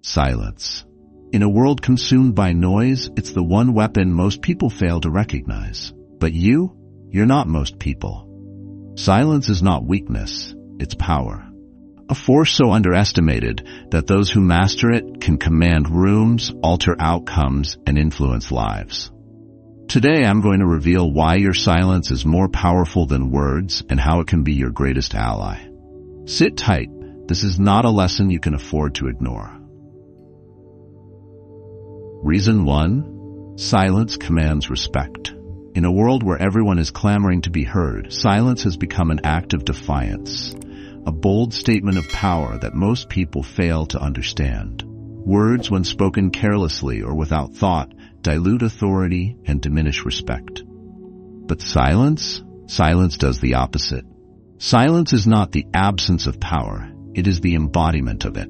Silence. In a world consumed by noise, it's the one weapon most people fail to recognize. But you're not most people. Silence is not weakness, it's power. A force so underestimated that those who master it can command rooms, alter outcomes, and influence lives. Today I'm going to reveal why your silence is more powerful than words and how it can be your greatest ally. Sit tight. This is not a lesson you can afford to ignore. Reason 1. Silence commands respect. In a world where everyone is clamoring to be heard, silence has become an act of defiance, a bold statement of power that most people fail to understand. Words, when spoken carelessly or without thought, dilute authority and diminish respect. But silence does the opposite. Silence is not the absence of power, it is the embodiment of it.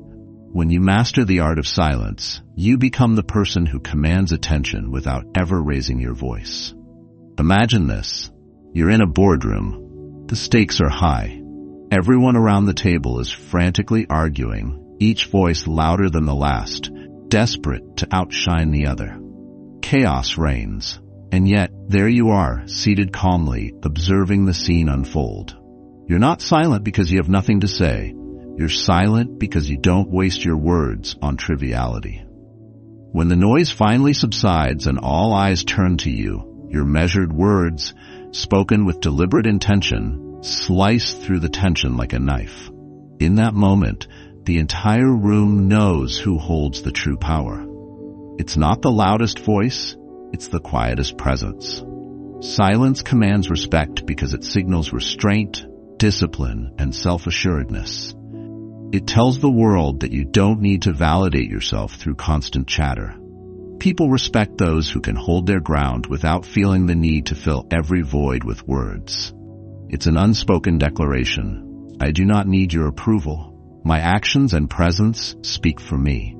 When you master the art of silence, you become the person who commands attention without ever raising your voice. Imagine this. You're in a boardroom. The stakes are high. Everyone around the table is frantically arguing, each voice louder than the last, desperate to outshine the other. Chaos reigns, and yet there you are, seated calmly, observing the scene unfold. You're not silent because you have nothing to say. You're silent because you don't waste your words on triviality. When the noise finally subsides and all eyes turn to you, your measured words, spoken with deliberate intention, slice through the tension like a knife. In that moment, the entire room knows who holds the true power. It's not the loudest voice, it's the quietest presence. Silence commands respect because it signals restraint, discipline, and self-assuredness. It tells the world that you don't need to validate yourself through constant chatter. People respect those who can hold their ground without feeling the need to fill every void with words. It's an unspoken declaration. I do not need your approval. My actions and presence speak for me.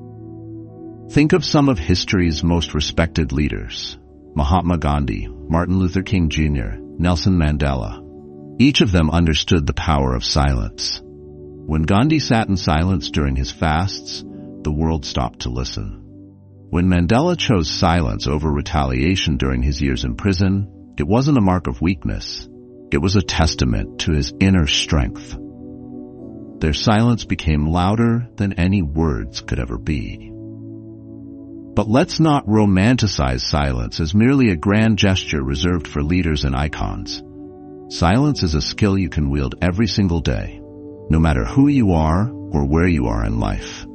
Think of some of history's most respected leaders: Mahatma Gandhi, Martin Luther King Jr., Nelson Mandela. Each of them understood the power of silence. When Gandhi sat in silence during his fasts, the world stopped to listen. When Mandela chose silence over retaliation during his years in prison, it wasn't a mark of weakness. It was a testament to his inner strength. Their silence became louder than any words could ever be. But let's not romanticize silence as merely a grand gesture reserved for leaders and icons. Silence is a skill you can wield every single day, no matter who you are or where you are in life.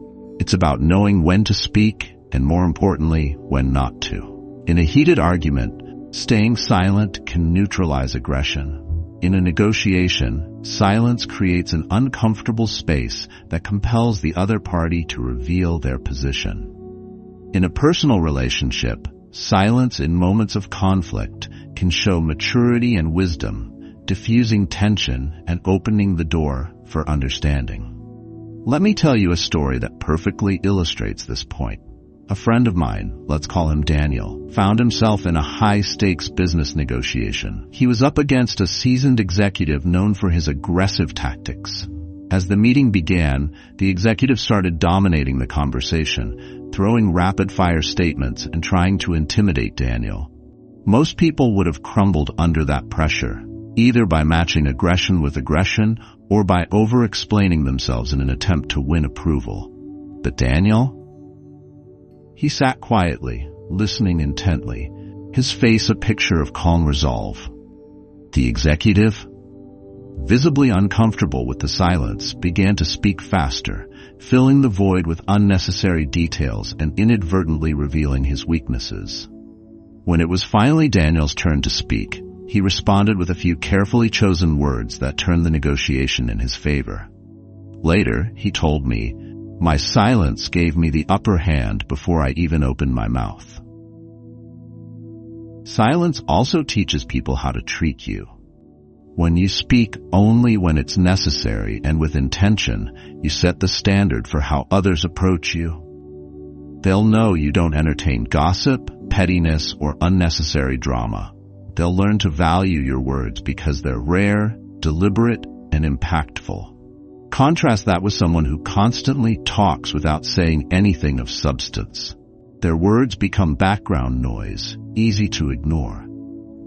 It's about knowing when to speak and, more importantly, when not to. In a heated argument, staying silent can neutralize aggression. In a negotiation, silence creates an uncomfortable space that compels the other party to reveal their position. In a personal relationship, silence in moments of conflict can show maturity and wisdom, diffusing tension and opening the door for understanding. Let me tell you a story that perfectly illustrates this point. A friend of mine, let's call him Daniel, found himself in a high-stakes business negotiation. He was up against a seasoned executive known for his aggressive tactics. As the meeting began, the executive started dominating the conversation, throwing rapid-fire statements and trying to intimidate Daniel. Most people would have crumbled under that pressure, either by matching aggression with aggression or by over-explaining themselves in an attempt to win approval. But Daniel? He sat quietly, listening intently, his face a picture of calm resolve. The executive, visibly uncomfortable with the silence, began to speak faster, filling the void with unnecessary details and inadvertently revealing his weaknesses. When it was finally Daniel's turn to speak, he responded with a few carefully chosen words that turned the negotiation in his favor. Later, he told me, "My silence gave me the upper hand before I even opened my mouth." Silence also teaches people how to treat you. When you speak only when it's necessary and with intention, you set the standard for how others approach you. They'll know you don't entertain gossip, pettiness, or unnecessary drama. They'll learn to value your words because they're rare, deliberate, and impactful. Contrast that with someone who constantly talks without saying anything of substance. Their words become background noise, easy to ignore.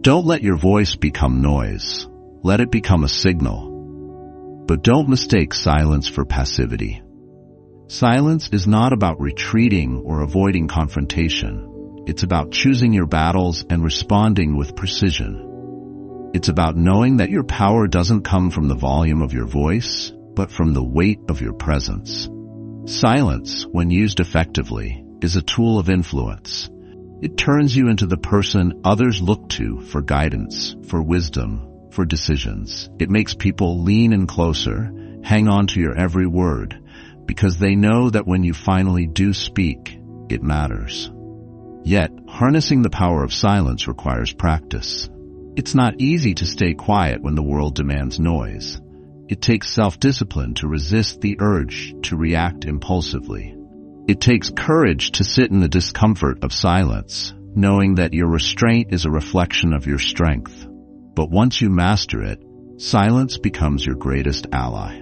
Don't let your voice become noise. Let it become a signal. But don't mistake silence for passivity. Silence is not about retreating or avoiding confrontation. It's about choosing your battles and responding with precision. It's about knowing that your power doesn't come from the volume of your voice, but from the weight of your presence. Silence, when used effectively, is a tool of influence. It turns you into the person others look to for guidance, for wisdom, for decisions. It makes people lean in closer, hang on to your every word, because they know that when you finally do speak, it matters. Yet, harnessing the power of silence requires practice. It's not easy to stay quiet when the world demands noise. It takes self-discipline to resist the urge to react impulsively. It takes courage to sit in the discomfort of silence, knowing that your restraint is a reflection of your strength. But once you master it, silence becomes your greatest ally.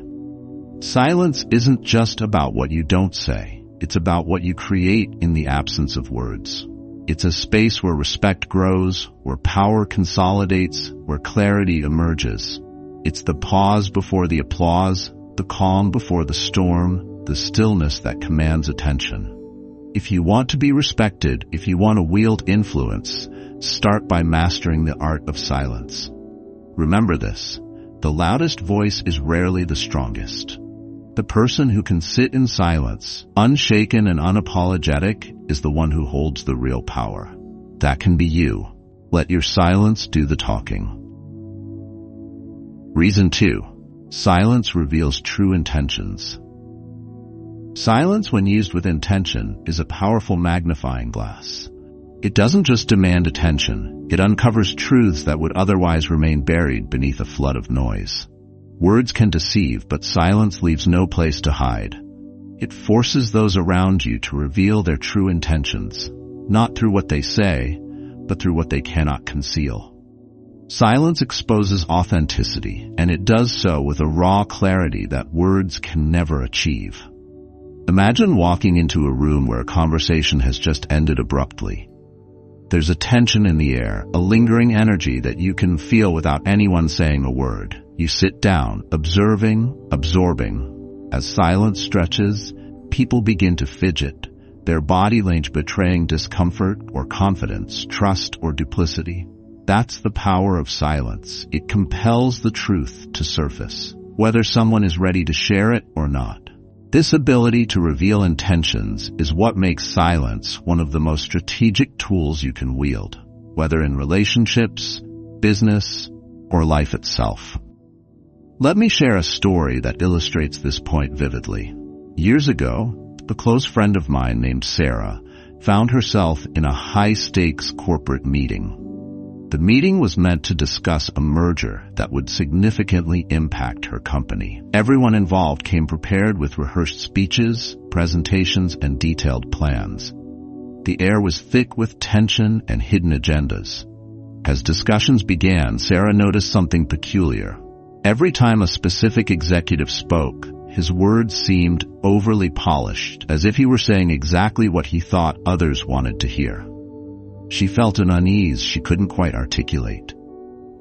Silence isn't just about what you don't say. It's about what you create in the absence of words. It's a space where respect grows, where power consolidates, where clarity emerges. It's the pause before the applause, the calm before the storm, the stillness that commands attention. If you want to be respected, if you want to wield influence, start by mastering the art of silence. Remember this, the loudest voice is rarely the strongest. The person who can sit in silence, unshaken and unapologetic, is the one who holds the real power. That can be you. Let your silence do the talking. Reason 2. Silence reveals true intentions. Silence, when used with intention, is a powerful magnifying glass. It doesn't just demand attention, it uncovers truths that would otherwise remain buried beneath a flood of noise. Words can deceive, but silence leaves no place to hide. It forces those around you to reveal their true intentions, not through what they say, but through what they cannot conceal. Silence exposes authenticity, and it does so with a raw clarity that words can never achieve. Imagine walking into a room where a conversation has just ended abruptly. There's a tension in the air, a lingering energy that you can feel without anyone saying a word. You sit down, observing, absorbing. As silence stretches, people begin to fidget, their body language betraying discomfort or confidence, trust or duplicity. That's the power of silence. It compels the truth to surface, whether someone is ready to share it or not. This ability to reveal intentions is what makes silence one of the most strategic tools you can wield, whether in relationships, business, or life itself. Let me share a story that illustrates this point vividly. Years ago, a close friend of mine named Sarah found herself in a high-stakes corporate meeting. The meeting was meant to discuss a merger that would significantly impact her company. Everyone involved came prepared with rehearsed speeches, presentations, and detailed plans. The air was thick with tension and hidden agendas. As discussions began, Sarah noticed something peculiar. Every time a specific executive spoke, his words seemed overly polished, as if he were saying exactly what he thought others wanted to hear. She felt an unease she couldn't quite articulate.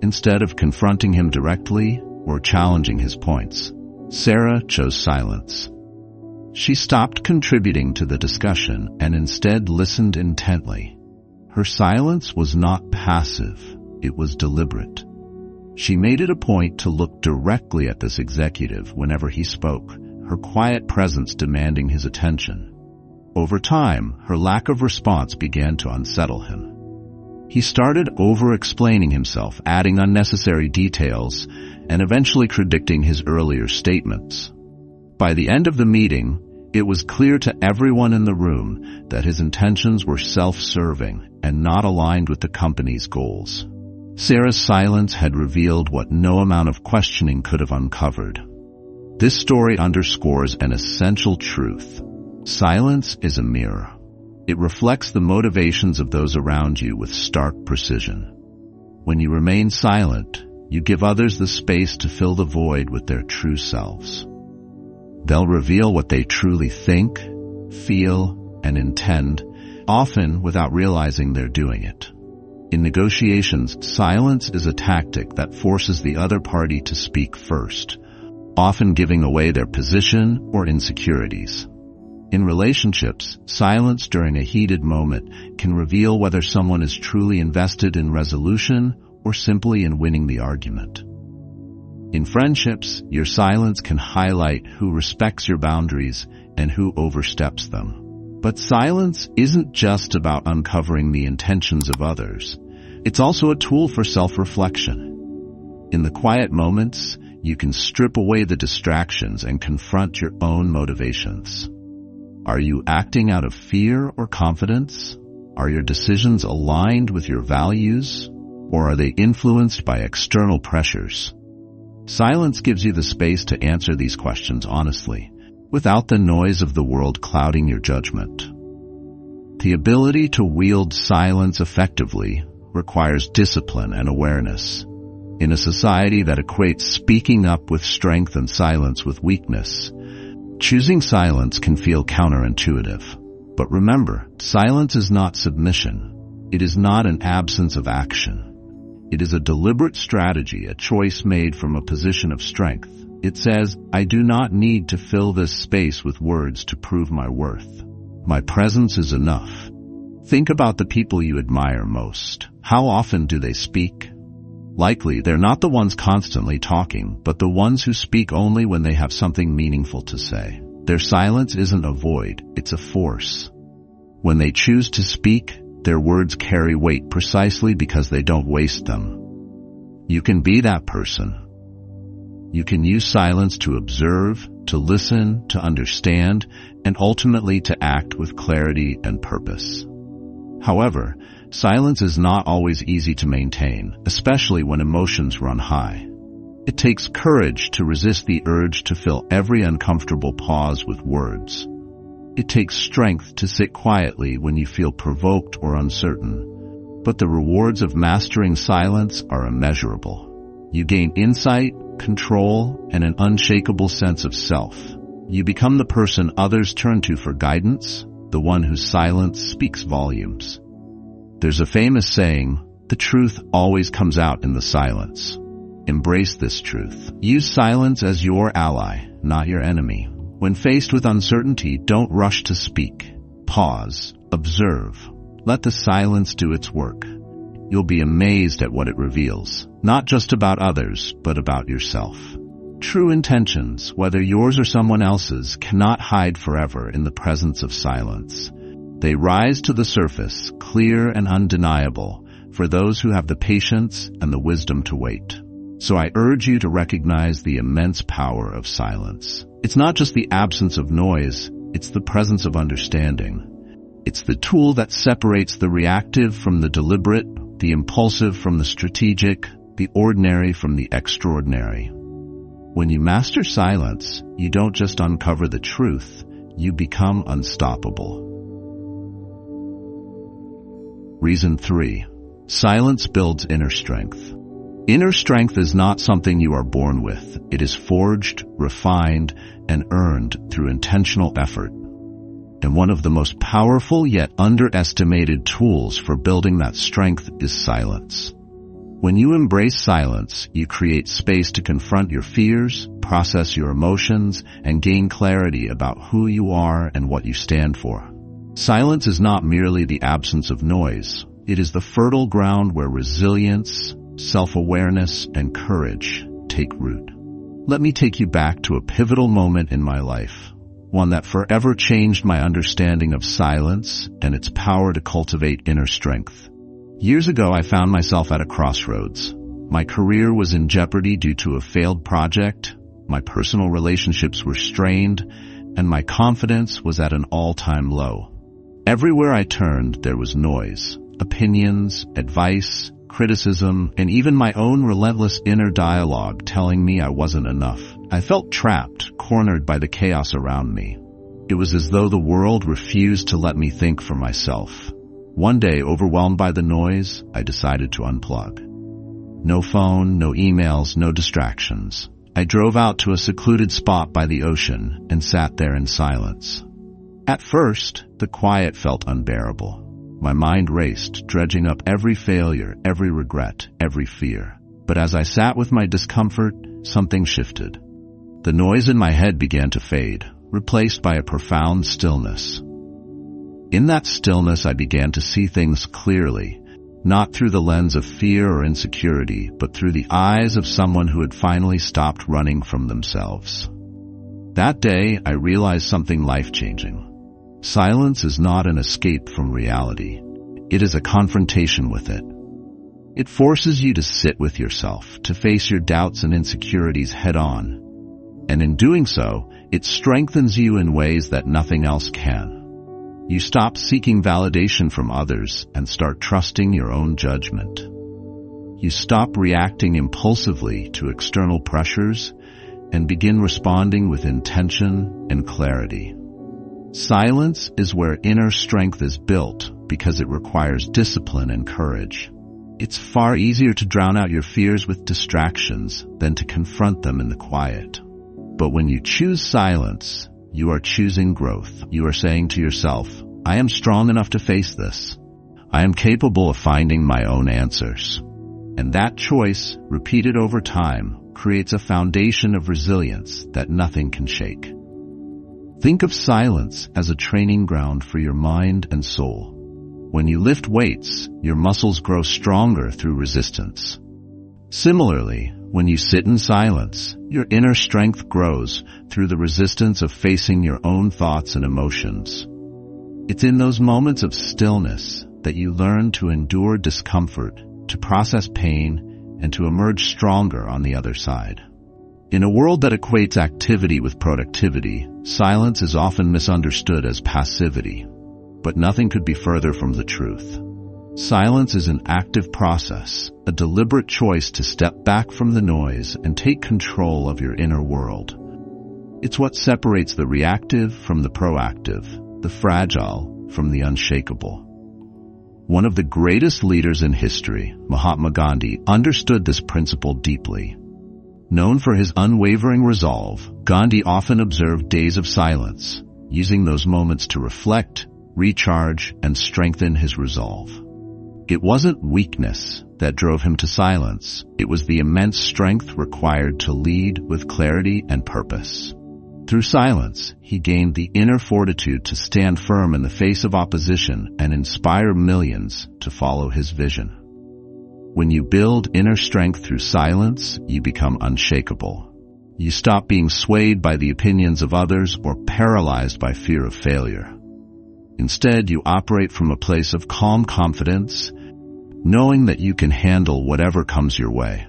Instead of confronting him directly or challenging his points, Sarah chose silence. She stopped contributing to the discussion and instead listened intently. Her silence was not passive, it was deliberate. She made it a point to look directly at this executive whenever he spoke, her quiet presence demanding his attention. Over time, her lack of response began to unsettle him. He started over-explaining himself, adding unnecessary details, and eventually contradicting his earlier statements. By the end of the meeting, it was clear to everyone in the room that his intentions were self-serving and not aligned with the company's goals. Sarah's silence had revealed what no amount of questioning could have uncovered. This story underscores an essential truth. Silence is a mirror. It reflects the motivations of those around you with stark precision. When you remain silent, you give others the space to fill the void with their true selves. They'll reveal what they truly think, feel, and intend, often without realizing they're doing it. In negotiations, silence is a tactic that forces the other party to speak first, often giving away their position or insecurities. In relationships, silence during a heated moment can reveal whether someone is truly invested in resolution or simply in winning the argument. In friendships, your silence can highlight who respects your boundaries and who oversteps them. But silence isn't just about uncovering the intentions of others. It's also a tool for self-reflection. In the quiet moments, you can strip away the distractions and confront your own motivations. Are you acting out of fear or confidence? Are your decisions aligned with your values? Or are they influenced by external pressures? Silence gives you the space to answer these questions honestly, without the noise of the world clouding your judgment. The ability to wield silence effectively requires discipline and awareness. In a society that equates speaking up with strength and silence with weakness, choosing silence can feel counterintuitive. But remember, silence is not submission. It is not an absence of action. It is a deliberate strategy, a choice made from a position of strength. It says, I do not need to fill this space with words to prove my worth. My presence is enough. Think about the people you admire most. How often do they speak? Likely, they're not the ones constantly talking, but the ones who speak only when they have something meaningful to say. Their silence isn't a void, it's a force. When they choose to speak, their words carry weight precisely because they don't waste them. You can be that person. You can use silence to observe, to listen, to understand, and ultimately to act with clarity and purpose. However, silence is not always easy to maintain, especially when emotions run high. It takes courage to resist the urge to fill every uncomfortable pause with words. It takes strength to sit quietly when you feel provoked or uncertain. But the rewards of mastering silence are immeasurable. You gain insight, control, and an unshakable sense of self. You become the person others turn to for guidance, the one whose silence speaks volumes. There's a famous saying, the truth always comes out in the silence. Embrace this truth. Use silence as your ally, not your enemy. When faced with uncertainty, don't rush to speak. Pause. Observe. Let the silence do its work. You'll be amazed at what it reveals, not just about others, but about yourself. True intentions, whether yours or someone else's, cannot hide forever in the presence of silence. They rise to the surface, clear and undeniable, for those who have the patience and the wisdom to wait. So I urge you to recognize the immense power of silence. It's not just the absence of noise, it's the presence of understanding. It's the tool that separates the reactive from the deliberate, the impulsive from the strategic, the ordinary from the extraordinary. When you master silence, you don't just uncover the truth, you become unstoppable. Reason 3. Silence builds inner strength. Inner strength is not something you are born with. It is forged, refined, and earned through intentional effort. And one of the most powerful yet underestimated tools for building that strength is silence. When you embrace silence, you create space to confront your fears, process your emotions, and gain clarity about who you are and what you stand for. Silence is not merely the absence of noise. It is the fertile ground where resilience, self-awareness, and courage take root. Let me take you back to a pivotal moment in my life, one that forever changed my understanding of silence and its power to cultivate inner strength. Years ago, I found myself at a crossroads. My career was in jeopardy due to a failed project, my personal relationships were strained, and my confidence was at an all-time low. Everywhere I turned, there was noise, opinions, advice, criticism, and even my own relentless inner dialogue telling me I wasn't enough. I felt trapped, cornered by the chaos around me. It was as though the world refused to let me think for myself. One day, overwhelmed by the noise, I decided to unplug. No phone, no emails, no distractions. I drove out to a secluded spot by the ocean and sat there in silence. At first, the quiet felt unbearable. My mind raced, dredging up every failure, every regret, every fear. But as I sat with my discomfort, something shifted. The noise in my head began to fade, replaced by a profound stillness. In that stillness, I began to see things clearly, not through the lens of fear or insecurity, but through the eyes of someone who had finally stopped running from themselves. That day, I realized something life-changing. Silence is not an escape from reality. It is a confrontation with it. It forces you to sit with yourself, to face your doubts and insecurities head-on. And in doing so, it strengthens you in ways that nothing else can. You stop seeking validation from others and start trusting your own judgment. You stop reacting impulsively to external pressures and begin responding with intention and clarity. Silence is where inner strength is built because it requires discipline and courage. It's far easier to drown out your fears with distractions than to confront them in the quiet. But when you choose silence, you are choosing growth. You are saying to yourself, I am strong enough to face this. I am capable of finding my own answers. And that choice, repeated over time, creates a foundation of resilience that nothing can shake. Think of silence as a training ground for your mind and soul. When you lift weights, your muscles grow stronger through resistance. Similarly, when you sit in silence, your inner strength grows through the resistance of facing your own thoughts and emotions. It's in those moments of stillness that you learn to endure discomfort, to process pain, and to emerge stronger on the other side. In a world that equates activity with productivity, silence is often misunderstood as passivity. But nothing could be further from the truth. Silence is an active process, a deliberate choice to step back from the noise and take control of your inner world. It's what separates the reactive from the proactive, the fragile from the unshakable. One of the greatest leaders in history, Mahatma Gandhi, understood this principle deeply. Known for his unwavering resolve, Gandhi often observed days of silence, using those moments to reflect, recharge, and strengthen his resolve. It wasn't weakness that drove him to silence. It was the immense strength required to lead with clarity and purpose. Through silence, he gained the inner fortitude to stand firm in the face of opposition and inspire millions to follow his vision. When you build inner strength through silence, you become unshakable. You stop being swayed by the opinions of others or paralyzed by fear of failure. Instead, you operate from a place of calm confidence, knowing that you can handle whatever comes your way.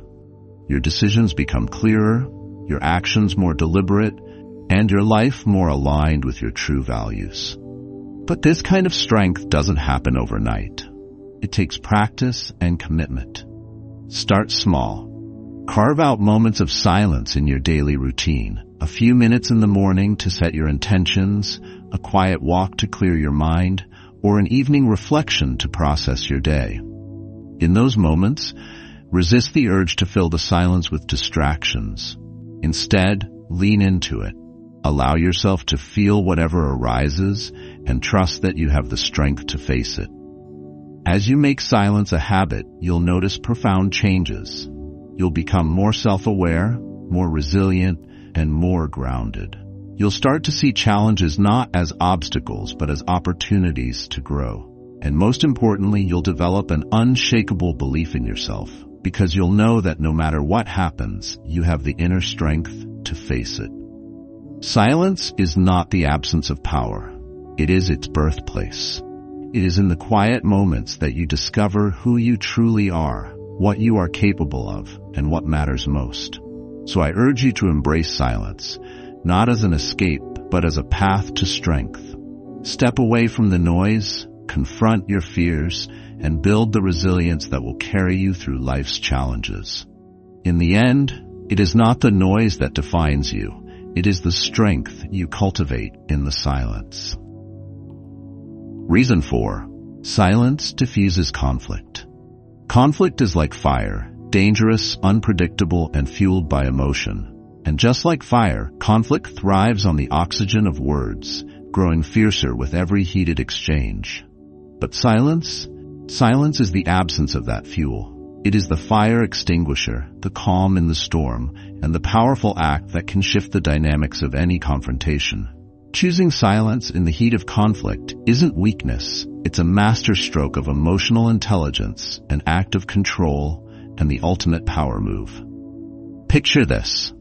Your decisions become clearer, your actions more deliberate, and your life more aligned with your true values. But this kind of strength doesn't happen overnight. It takes practice and commitment. Start small. Carve out moments of silence in your daily routine. A few minutes in the morning to set your intentions, a quiet walk to clear your mind, or an evening reflection to process your day. In those moments, resist the urge to fill the silence with distractions. Instead, lean into it. Allow yourself to feel whatever arises and trust that you have the strength to face it. As you make silence a habit, you'll notice profound changes. You'll become more self-aware, more resilient, and more grounded. You'll start to see challenges not as obstacles, but as opportunities to grow. And most importantly, you'll develop an unshakable belief in yourself, because you'll know that no matter what happens, you have the inner strength to face it. Silence is not the absence of power. It is its birthplace. It is in the quiet moments that you discover who you truly are, what you are capable of, and what matters most. So I urge you to embrace silence, not as an escape, but as a path to strength. Step away from the noise, confront your fears, and build the resilience that will carry you through life's challenges. In the end, it is not the noise that defines you. It is the strength you cultivate in the silence. Reason 4. Silence diffuses conflict. Conflict is like fire, dangerous, unpredictable, and fueled by emotion. And just like fire, conflict thrives on the oxygen of words, growing fiercer with every heated exchange. But silence is the absence of that fuel. It is the fire extinguisher, the calm in the storm, and the powerful act that can shift the dynamics of any confrontation. Choosing silence in the heat of conflict isn't weakness. It's a masterstroke of emotional intelligence, an act of control, and the ultimate power move. Picture this: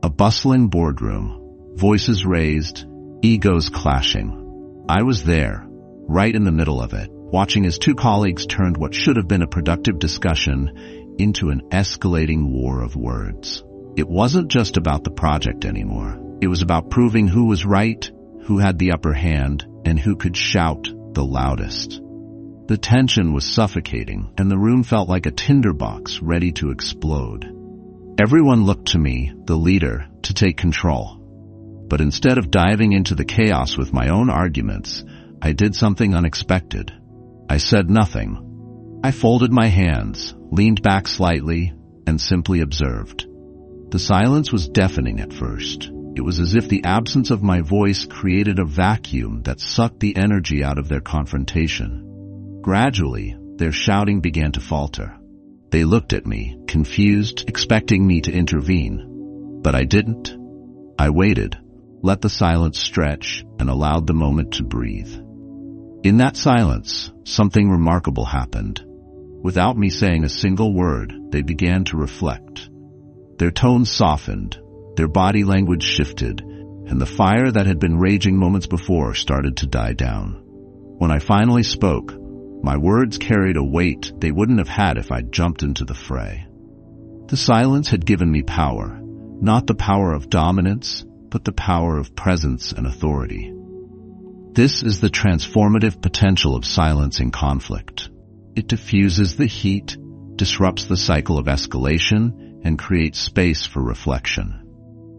a bustling boardroom, voices raised, egos clashing. I was there, right in the middle of it, watching as two colleagues turned what should have been a productive discussion into an escalating war of words. It wasn't just about the project anymore. It was about proving who was right, who had the upper hand, and who could shout the loudest. The tension was suffocating, and the room felt like a tinderbox ready to explode. Everyone looked to me, the leader, to take control. But instead of diving into the chaos with my own arguments, I did something unexpected. I said nothing. I folded my hands, leaned back slightly, and simply observed. The silence was deafening at first. It was as if the absence of my voice created a vacuum that sucked the energy out of their confrontation. Gradually, their shouting began to falter. They looked at me, confused, expecting me to intervene. But I didn't. I waited, let the silence stretch, and allowed the moment to breathe. In that silence, something remarkable happened. Without me saying a single word, they began to reflect. Their tones softened, their body language shifted, and the fire that had been raging moments before started to die down. When I finally spoke, my words carried a weight they wouldn't have had if I'd jumped into the fray. The silence had given me power, not the power of dominance, but the power of presence and authority. This is the transformative potential of silence in conflict. It diffuses the heat, disrupts the cycle of escalation, and creates space for reflection.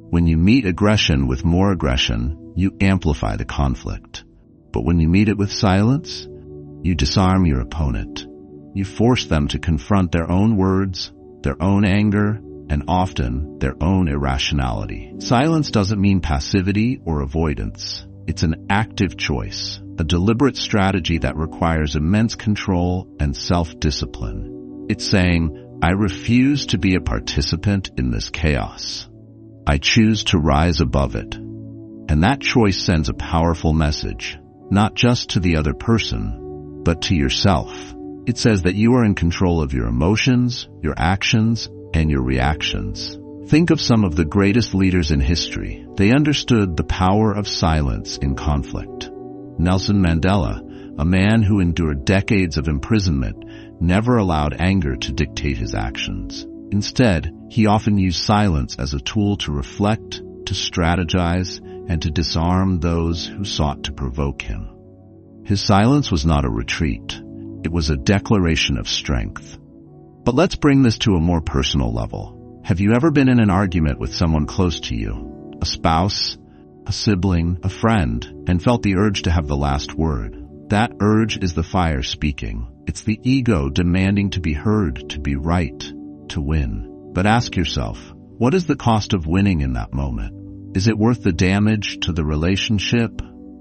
When you meet aggression with more aggression, you amplify the conflict. But when you meet it with silence, you disarm your opponent. You force them to confront their own words, their own anger, and often their own irrationality. Silence doesn't mean passivity or avoidance. It's an active choice, a deliberate strategy that requires immense control and self-discipline. It's saying, I refuse to be a participant in this chaos. I choose to rise above it. And that choice sends a powerful message, not just to the other person, but to yourself. It says that you are in control of your emotions, your actions, and your reactions. Think of some of the greatest leaders in history. They understood the power of silence in conflict. Nelson Mandela, a man who endured decades of imprisonment, never allowed anger to dictate his actions. Instead, he often used silence as a tool to reflect, to strategize, and to disarm those who sought to provoke him. His silence was not a retreat. It was a declaration of strength. But let's bring this to a more personal level. Have you ever been in an argument with someone close to you, a spouse, a sibling, a friend, and felt the urge to have the last word? That urge is the fire speaking. It's the ego demanding to be heard, to be right, to win. But ask yourself, what is the cost of winning in that moment? Is it worth the damage to the relationship,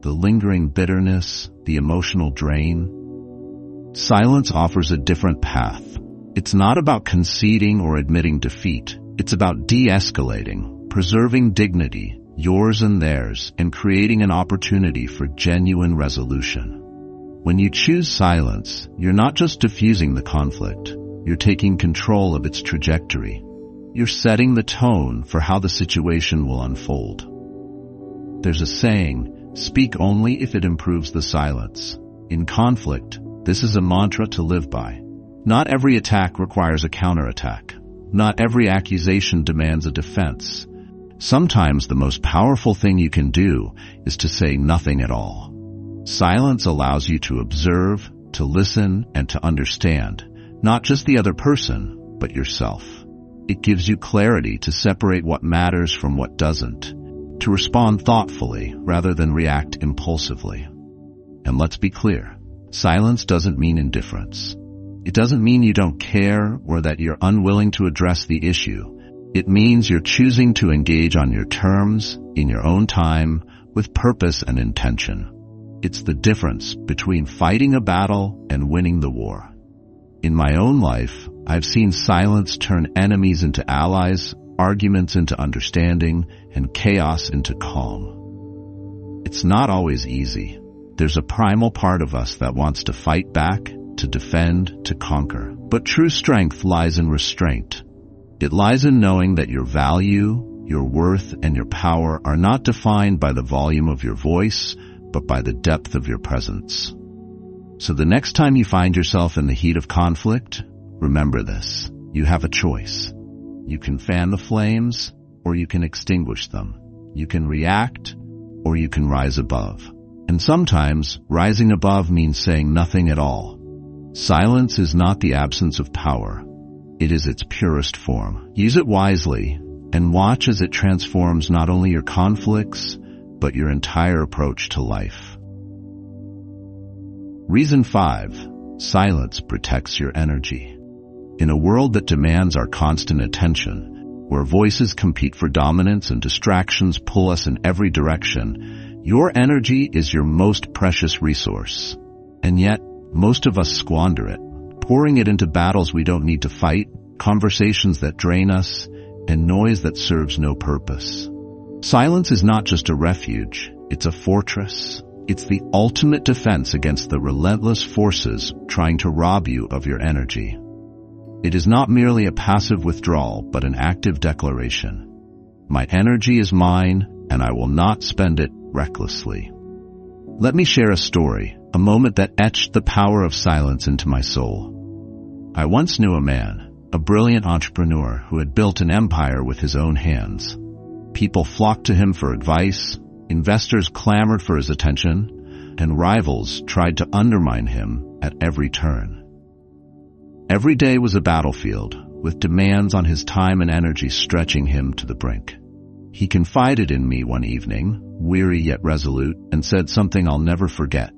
the lingering bitterness, the emotional drain? Silence offers a different path. It's not about conceding or admitting defeat. It's about de-escalating, preserving dignity, yours and theirs, and creating an opportunity for genuine resolution. When you choose silence, you're not just diffusing the conflict. You're taking control of its trajectory. You're setting the tone for how the situation will unfold. There's a saying, speak only if it improves the silence. In conflict, this is a mantra to live by. Not every attack requires a counterattack. Not every accusation demands a defense. Sometimes the most powerful thing you can do is to say nothing at all. Silence allows you to observe, to listen, and to understand, not just the other person, but yourself. It gives you clarity to separate what matters from what doesn't, to respond thoughtfully rather than react impulsively. And let's be clear, silence doesn't mean indifference. It doesn't mean you don't care or that you're unwilling to address the issue. It means you're choosing to engage on your terms, in your own time, with purpose and intention. It's the difference between fighting a battle and winning the war. In my own life, I've seen silence turn enemies into allies, arguments into understanding, and chaos into calm. It's not always easy. There's a primal part of us that wants to fight back, to defend, to conquer. But true strength lies in restraint. It lies in knowing that your value, your worth, and your power are not defined by the volume of your voice, but by the depth of your presence. So the next time you find yourself in the heat of conflict, remember this. You have a choice. You can fan the flames, or you can extinguish them. You can react, or you can rise above. And sometimes, rising above means saying nothing at all. Silence is not the absence of power. It is its purest form. Use it wisely, and watch as it transforms not only your conflicts, but your entire approach to life. Reason 5. Silence protects your energy. In a world that demands our constant attention, where voices compete for dominance and distractions pull us in every direction, your energy is your most precious resource. And yet, most of us squander it, pouring it into battles we don't need to fight, conversations that drain us, and noise that serves no purpose. Silence is not just a refuge, it's a fortress. It's the ultimate defense against the relentless forces trying to rob you of your energy. It is not merely a passive withdrawal, but an active declaration. My energy is mine, and I will not spend it recklessly. Let me share a story, a moment that etched the power of silence into my soul. I once knew a man, a brilliant entrepreneur who had built an empire with his own hands. People flocked to him for advice, investors clamored for his attention, and rivals tried to undermine him at every turn. Every day was a battlefield, with demands on his time and energy stretching him to the brink. He confided in me one evening, weary yet resolute, and said something I'll never forget.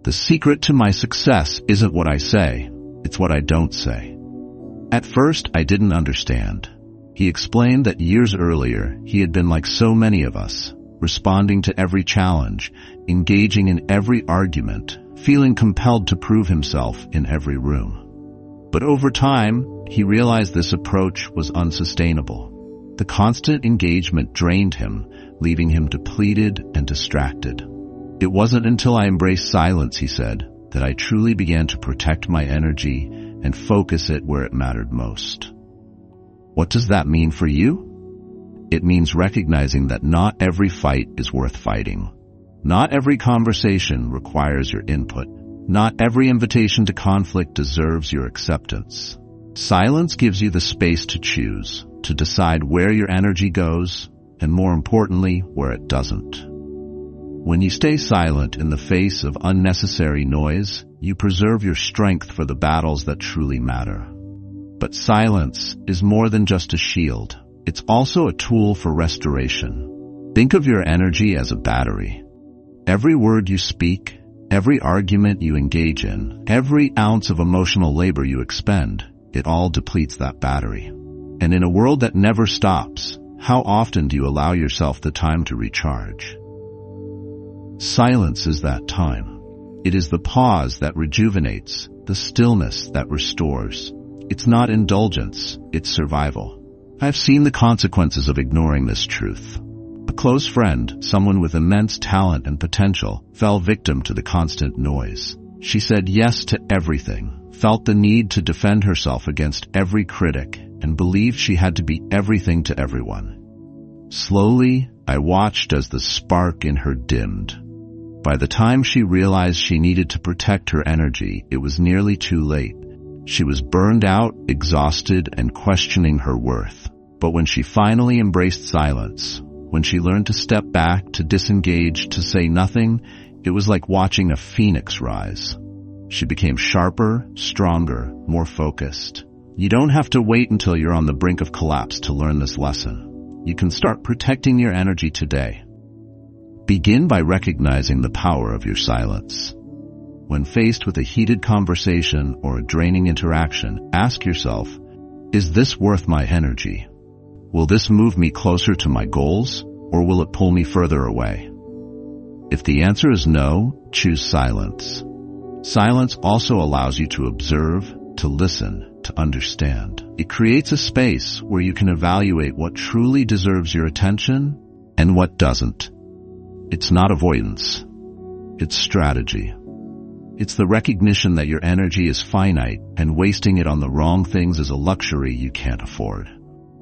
The secret to my success isn't what I say, it's what I don't say. At first, I didn't understand. He explained that years earlier, he had been like so many of us, responding to every challenge, engaging in every argument, feeling compelled to prove himself in every room. But over time, he realized this approach was unsustainable. The constant engagement drained him, leaving him depleted and distracted. It wasn't until I embraced silence, he said, that I truly began to protect my energy and focus it where it mattered most. What does that mean for you? It means recognizing that not every fight is worth fighting. Not every conversation requires your input. Not every invitation to conflict deserves your acceptance. Silence gives you the space to choose, to decide where your energy goes, and more importantly, where it doesn't. When you stay silent in the face of unnecessary noise, you preserve your strength for the battles that truly matter. But silence is more than just a shield. It's also a tool for restoration. Think of your energy as a battery. Every word you speak, every argument you engage in, every ounce of emotional labor you expend, it all depletes that battery. And in a world that never stops, how often do you allow yourself the time to recharge? Silence is that time. It is the pause that rejuvenates, the stillness that restores. It's not indulgence, it's survival. I've seen the consequences of ignoring this truth. A close friend, someone with immense talent and potential, fell victim to the constant noise. She said yes to everything, felt the need to defend herself against every critic, and believed she had to be everything to everyone. Slowly, I watched as the spark in her dimmed. By the time she realized she needed to protect her energy, it was nearly too late. She was burned out, exhausted, and questioning her worth. But when she finally embraced silence, when she learned to step back, to disengage, to say nothing, it was like watching a phoenix rise. She became sharper, stronger, more focused. You don't have to wait until you're on the brink of collapse to learn this lesson. You can start protecting your energy today. Begin by recognizing the power of your silence. When faced with a heated conversation or a draining interaction, ask yourself, is this worth my energy? Will this move me closer to my goals, or will it pull me further away? If the answer is no, choose silence. Silence also allows you to observe, to listen, to understand. It creates a space where you can evaluate what truly deserves your attention and what doesn't. It's not avoidance. It's strategy. It's the recognition that your energy is finite and wasting it on the wrong things is a luxury you can't afford.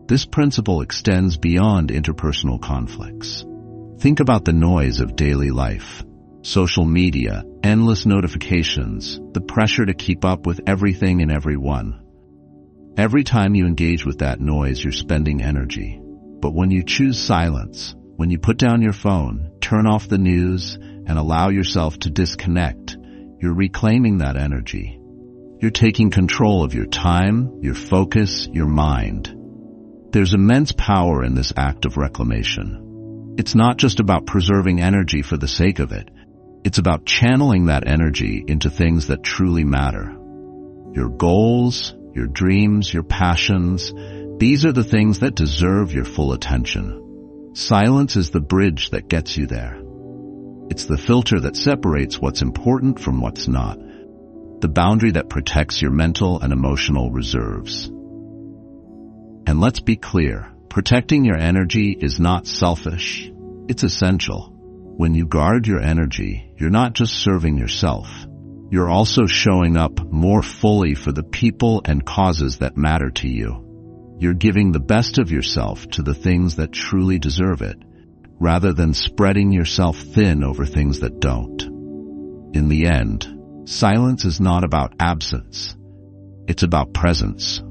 This principle extends beyond interpersonal conflicts. Think about the noise of daily life. Social media, endless notifications, the pressure to keep up with everything and everyone. Every time you engage with that noise, you're spending energy. But when you choose silence, when you put down your phone, turn off the news, and allow yourself to disconnect, you're reclaiming that energy. You're taking control of your time, your focus, your mind. There's immense power in this act of reclamation. It's not just about preserving energy for the sake of it. It's about channeling that energy into things that truly matter. Your goals, your dreams, your passions, these are the things that deserve your full attention. Silence is the bridge that gets you there. It's the filter that separates what's important from what's not. The boundary that protects your mental and emotional reserves. And let's be clear, protecting your energy is not selfish. It's essential. When you guard your energy, you're not just serving yourself. You're also showing up more fully for the people and causes that matter to you. You're giving the best of yourself to the things that truly deserve it, rather than spreading yourself thin over things that don't. In the end, silence is not about absence. It's about presence.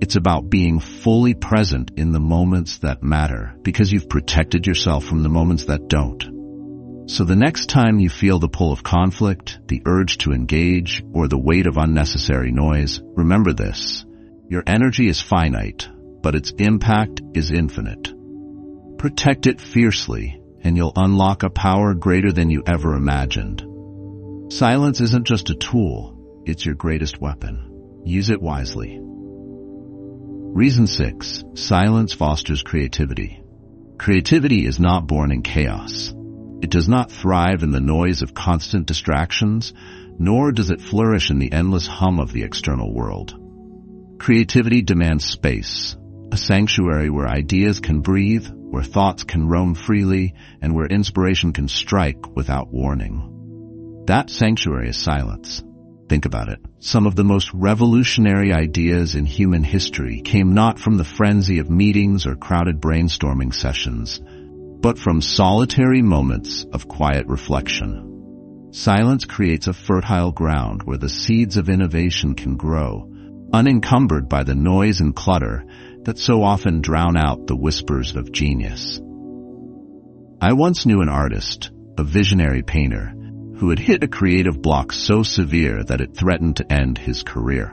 It's about being fully present in the moments that matter, because you've protected yourself from the moments that don't. So the next time you feel the pull of conflict, the urge to engage, or the weight of unnecessary noise, remember this. Your energy is finite, but its impact is infinite. Protect it fiercely, and you'll unlock a power greater than you ever imagined. Silence isn't just a tool, it's your greatest weapon. Use it wisely. Reason 6. Silence fosters creativity. Creativity is not born in chaos. It does not thrive in the noise of constant distractions, nor does it flourish in the endless hum of the external world. Creativity demands space, a sanctuary where ideas can breathe, where thoughts can roam freely, and where inspiration can strike without warning. That sanctuary is silence. Think about it. Some of the most revolutionary ideas in human history came not from the frenzy of meetings or crowded brainstorming sessions, but from solitary moments of quiet reflection. Silence creates a fertile ground where the seeds of innovation can grow, unencumbered by the noise and clutter that so often drown out the whispers of genius. I once knew an artist, a visionary painter, who had hit a creative block so severe that it threatened to end his career.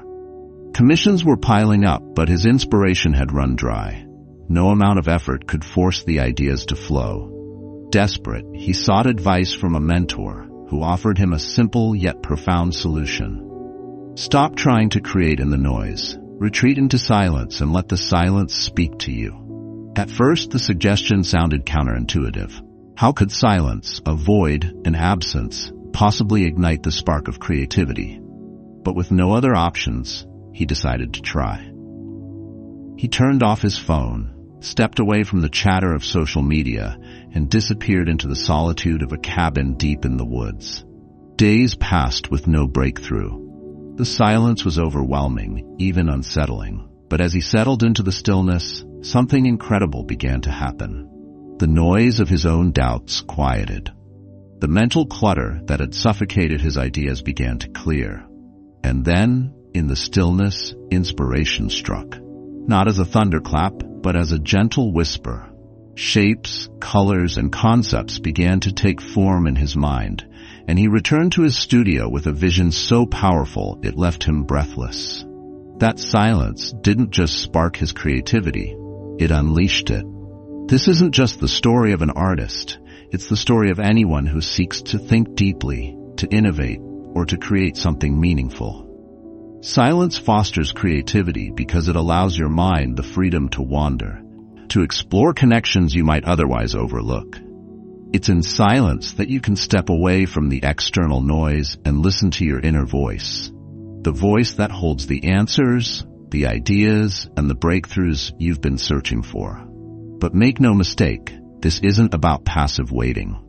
Commissions were piling up, but his inspiration had run dry. No amount of effort could force the ideas to flow. Desperate, he sought advice from a mentor who offered him a simple yet profound solution. Stop trying to create in the noise. Retreat into silence and let the silence speak to you. At first, the suggestion sounded counterintuitive. How could silence, a void, an absence, possibly ignite the spark of creativity? But with no other options, he decided to try. He turned off his phone, stepped away from the chatter of social media, and disappeared into the solitude of a cabin deep in the woods. Days passed with no breakthrough. The silence was overwhelming, even unsettling. But as he settled into the stillness, something incredible began to happen. The noise of his own doubts quieted. The mental clutter that had suffocated his ideas began to clear. And then, in the stillness, inspiration struck. Not as a thunderclap, but as a gentle whisper. Shapes, colors, and concepts began to take form in his mind, and he returned to his studio with a vision so powerful it left him breathless. That silence didn't just spark his creativity, it unleashed it. This isn't just the story of an artist, it's the story of anyone who seeks to think deeply, to innovate, or to create something meaningful. Silence fosters creativity because it allows your mind the freedom to wander, to explore connections you might otherwise overlook. It's in silence that you can step away from the external noise and listen to your inner voice. The voice that holds the answers, the ideas, and the breakthroughs you've been searching for. But make no mistake, this isn't about passive waiting.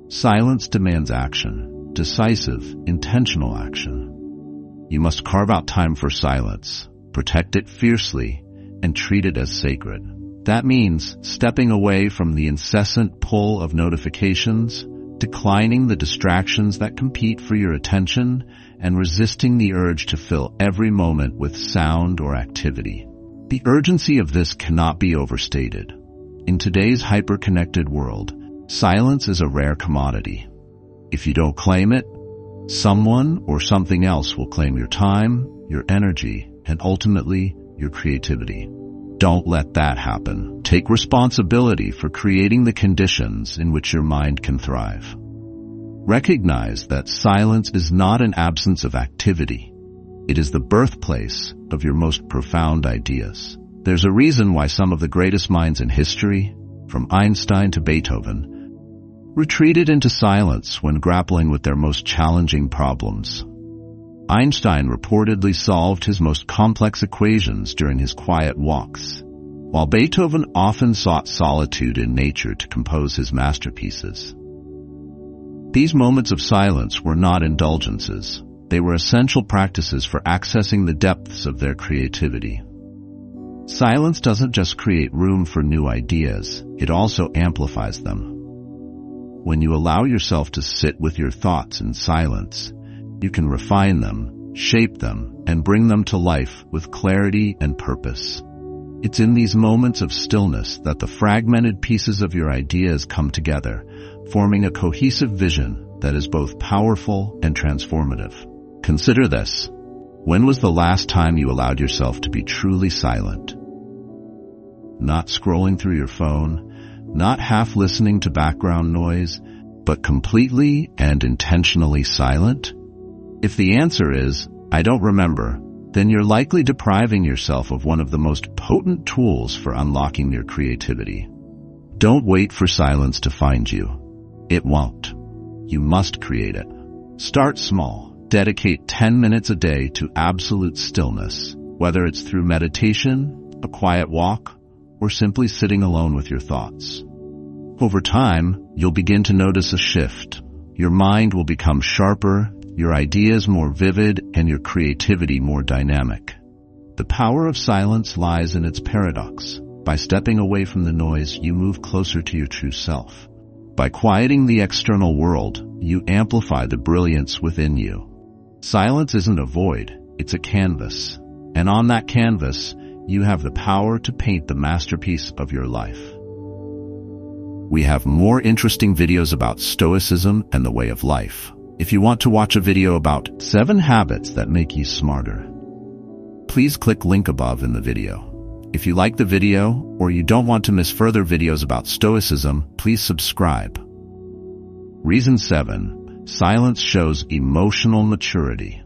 Silence demands action, decisive, intentional action. You must carve out time for silence, protect it fiercely, and treat it as sacred. That means stepping away from the incessant pull of notifications, declining the distractions that compete for your attention, and resisting the urge to fill every moment with sound or activity. The urgency of this cannot be overstated. In today's hyper-connected world, silence is a rare commodity. If you don't claim it, someone or something else will claim your time, your energy, and ultimately, your creativity. Don't let that happen. Take responsibility for creating the conditions in which your mind can thrive. Recognize that silence is not an absence of activity. It is the birthplace of your most profound ideas. There's a reason why some of the greatest minds in history, from Einstein to Beethoven, retreated into silence when grappling with their most challenging problems. Einstein reportedly solved his most complex equations during his quiet walks, while Beethoven often sought solitude in nature to compose his masterpieces. These moments of silence were not indulgences. They were essential practices for accessing the depths of their creativity. Silence doesn't just create room for new ideas, it also amplifies them. When you allow yourself to sit with your thoughts in silence, you can refine them, shape them, and bring them to life with clarity and purpose. It's in these moments of stillness that the fragmented pieces of your ideas come together, forming a cohesive vision that is both powerful and transformative. Consider this. When was the last time you allowed yourself to be truly silent? Not scrolling through your phone, not half listening to background noise, but completely and intentionally silent? If the answer is, I don't remember, then you're likely depriving yourself of one of the most potent tools for unlocking your creativity. Don't wait for silence to find you. It won't. You must create it. Start small. Dedicate 10 minutes a day to absolute stillness, whether it's through meditation, a quiet walk, or simply sitting alone with your thoughts. Over time, you'll begin to notice a shift. Your mind will become sharper, your ideas more vivid, and your creativity more dynamic. The power of silence lies in its paradox. By stepping away from the noise, you move closer to your true self. By quieting the external world, you amplify the brilliance within you. Silence isn't a void, it's a canvas. And on that canvas, you have the power to paint the masterpiece of your life. We have more interesting videos about Stoicism and the way of life. If you want to watch a video about 7 habits that make you smarter, please click link above in the video. If you like the video, or you don't want to miss further videos about Stoicism, please subscribe. Reason 7. Silence shows emotional maturity.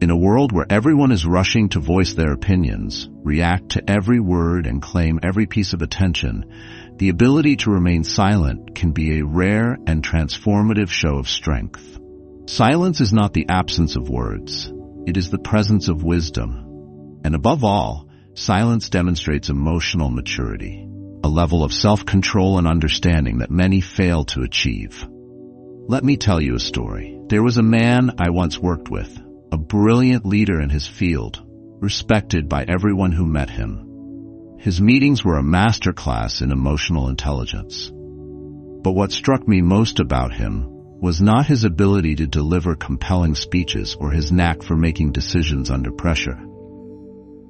In a world where everyone is rushing to voice their opinions, react to every word, and claim every piece of attention, the ability to remain silent can be a rare and transformative show of strength. Silence is not the absence of words. It is the presence of wisdom. And above all, silence demonstrates emotional maturity, a level of self-control and understanding that many fail to achieve. Let me tell you a story. There was a man I once worked with, a brilliant leader in his field, respected by everyone who met him. His meetings were a masterclass in emotional intelligence. But what struck me most about him was not his ability to deliver compelling speeches or his knack for making decisions under pressure.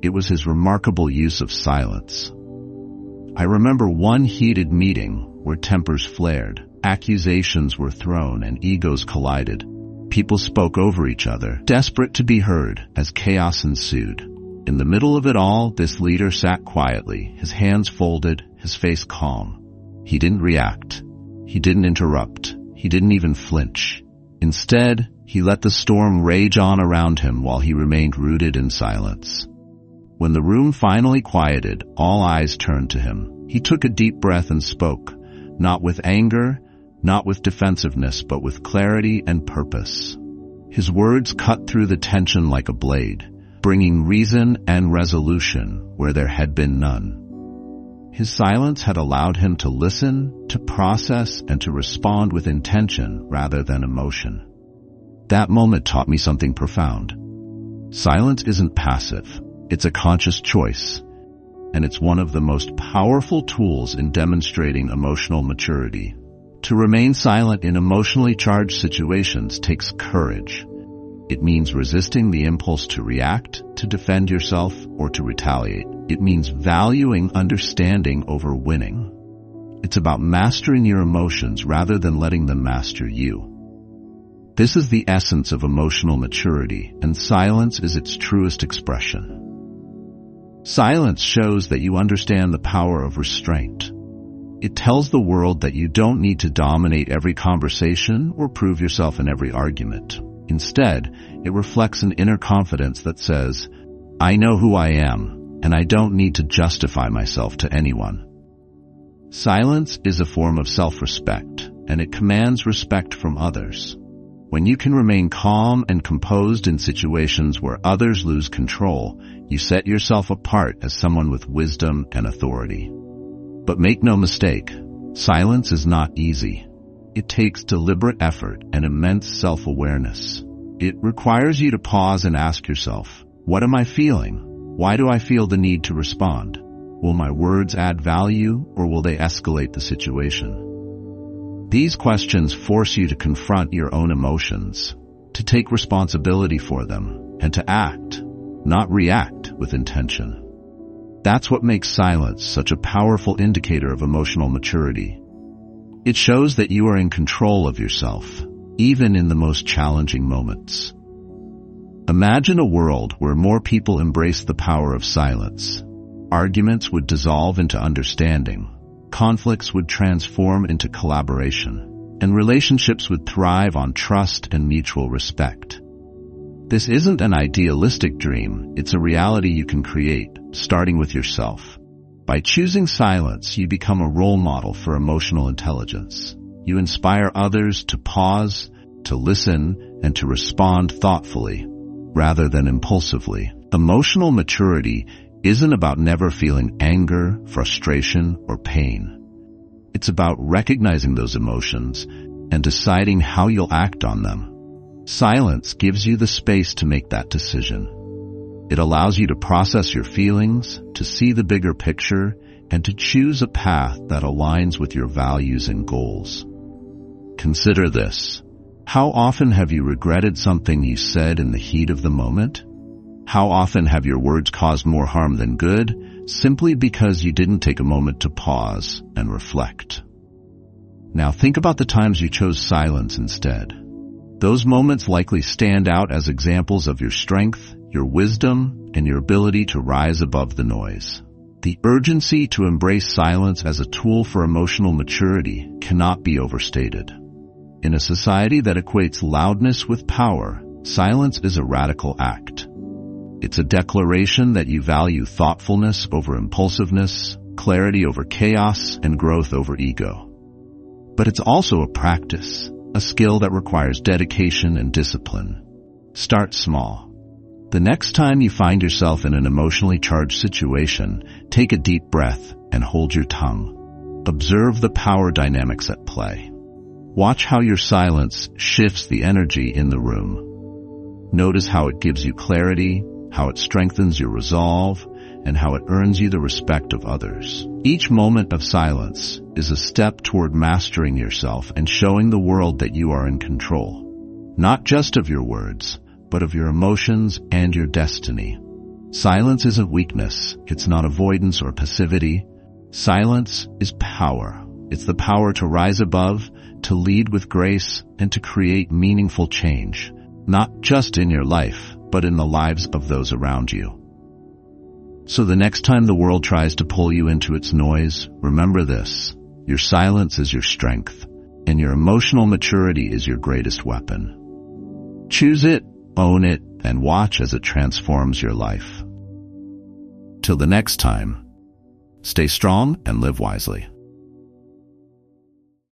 It was his remarkable use of silence. I remember one heated meeting where tempers flared, accusations were thrown, and egos collided. People spoke over each other, desperate to be heard, as chaos ensued. In the middle of it all, this leader sat quietly, his hands folded, his face calm. He didn't react. He didn't interrupt. He didn't even flinch. Instead, he let the storm rage on around him while he remained rooted in silence. When the room finally quieted, all eyes turned to him. He took a deep breath and spoke, not with anger, not with defensiveness, but with clarity and purpose. His words cut through the tension like a blade, bringing reason and resolution where there had been none. His silence had allowed him to listen, to process, and to respond with intention rather than emotion. That moment taught me something profound. Silence isn't passive, it's a conscious choice, and it's one of the most powerful tools in demonstrating emotional maturity. To remain silent in emotionally charged situations takes courage. It means resisting the impulse to react, to defend yourself, or to retaliate. It means valuing understanding over winning. It's about mastering your emotions rather than letting them master you. This is the essence of emotional maturity, and silence is its truest expression. Silence shows that you understand the power of restraint. It tells the world that you don't need to dominate every conversation or prove yourself in every argument. Instead, it reflects an inner confidence that says, I know who I am, and I don't need to justify myself to anyone. Silence is a form of self-respect, and it commands respect from others. When you can remain calm and composed in situations where others lose control, you set yourself apart as someone with wisdom and authority. But make no mistake, silence is not easy. It takes deliberate effort and immense self-awareness. It requires you to pause and ask yourself, what am I feeling? Why do I feel the need to respond? Will my words add value, or will they escalate the situation? These questions force you to confront your own emotions, to take responsibility for them, and to act, not react, with intention. That's what makes silence such a powerful indicator of emotional maturity. It shows that you are in control of yourself, even in the most challenging moments. Imagine a world where more people embrace the power of silence. Arguments would dissolve into understanding, conflicts would transform into collaboration, and relationships would thrive on trust and mutual respect. This isn't an idealistic dream, it's a reality you can create, starting with yourself. By choosing silence, you become a role model for emotional intelligence. You inspire others to pause, to listen, and to respond thoughtfully, rather than impulsively. Emotional maturity isn't about never feeling anger, frustration, or pain. It's about recognizing those emotions and deciding how you'll act on them. Silence gives you the space to make that decision. It allows you to process your feelings, to see the bigger picture, and to choose a path that aligns with your values and goals. Consider this. How often have you regretted something you said in the heat of the moment? How often have your words caused more harm than good, simply because you didn't take a moment to pause and reflect? Now think about the times you chose silence instead. Those moments likely stand out as examples of your strength, your wisdom, and your ability to rise above the noise. The urgency to embrace silence as a tool for emotional maturity cannot be overstated. In a society that equates loudness with power, silence is a radical act. It's a declaration that you value thoughtfulness over impulsiveness, clarity over chaos, and growth over ego. But it's also a practice, a skill that requires dedication and discipline. Start small. The next time you find yourself in an emotionally charged situation, take a deep breath and hold your tongue. Observe the power dynamics at play. Watch how your silence shifts the energy in the room. Notice how it gives you clarity, how it strengthens your resolve, and how it earns you the respect of others. Each moment of silence is a step toward mastering yourself and showing the world that you are in control, not just of your words, but of your emotions and your destiny. Silence isn't weakness, it's not avoidance or passivity. Silence is power. It's the power to rise above, to lead with grace, and to create meaningful change, not just in your life, but in the lives of those around you. So the next time the world tries to pull you into its noise, remember this: your silence is your strength, and your emotional maturity is your greatest weapon. Choose it, own it, and watch as it transforms your life. Till the next time, Stay strong and live wisely.